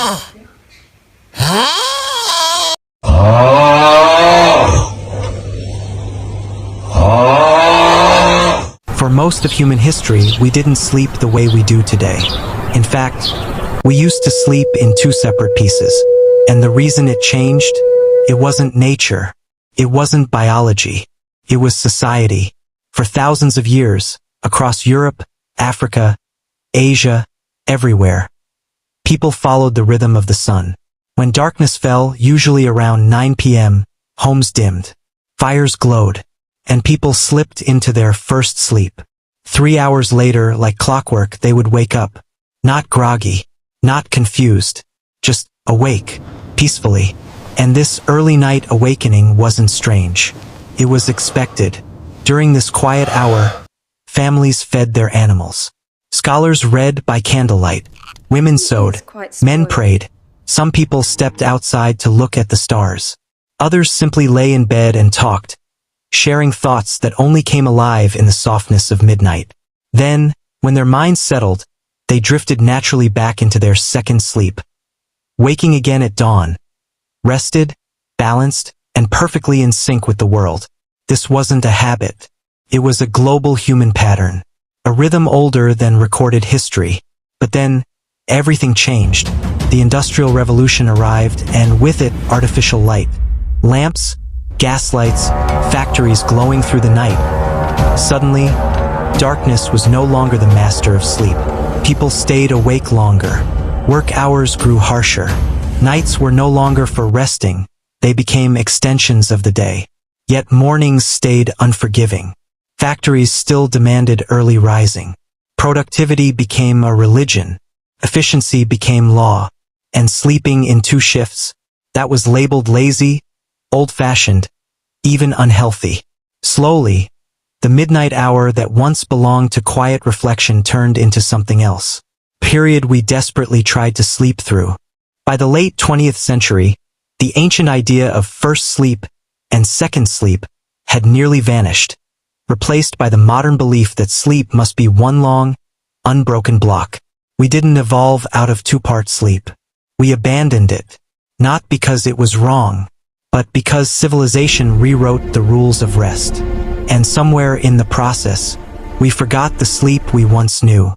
For most of human history, we didn't sleep the way we do today. In fact, we used to sleep in two separate pieces. And the reason it changed, it wasn't nature. It wasn't biology. It was society. For thousands of years, across Europe, Africa, Asia, everywhere, people followed the rhythm of the sun. When darkness fell, usually around 9 p.m., homes dimmed, fires glowed, and people slipped into their first sleep. 3 hours later, like clockwork, they would wake up, not groggy, not confused, just awake, peacefully. And this early night awakening wasn't strange. It was expected. During this quiet hour, families fed their animals. Scholars read by candlelight. Women sewed. Men prayed. Some people stepped outside to look at the stars. Others simply lay in bed and talked, sharing thoughts that only came alive in the softness of midnight. Then, when their minds settled, they drifted naturally back into their second sleep, waking again at dawn, rested, balanced, and perfectly in sync with the world. This wasn't a habit. It was a global human pattern, a rhythm older than recorded history. But then, everything changed. The Industrial Revolution arrived, and with it, artificial light. Lamps, gaslights, factories glowing through the night. Suddenly, darkness was no longer the master of sleep. People stayed awake longer. Work hours grew harsher. Nights were no longer for resting. They became extensions of the day. Yet mornings stayed unforgiving. Factories still demanded early rising. Productivity became a religion. Efficiency became law. And sleeping in 2 shifts, that was labeled lazy, old-fashioned, even unhealthy. Slowly, the midnight hour that once belonged to quiet reflection turned into something else. Period we desperately tried to sleep through. By the late 20th century, the ancient idea of first sleep and second sleep had nearly vanished, replaced by the modern belief that sleep must be one long, unbroken block. We didn't evolve out of 2-part sleep. We abandoned it, not because it was wrong, but because civilization rewrote the rules of rest. And somewhere in the process, we forgot the sleep we once knew.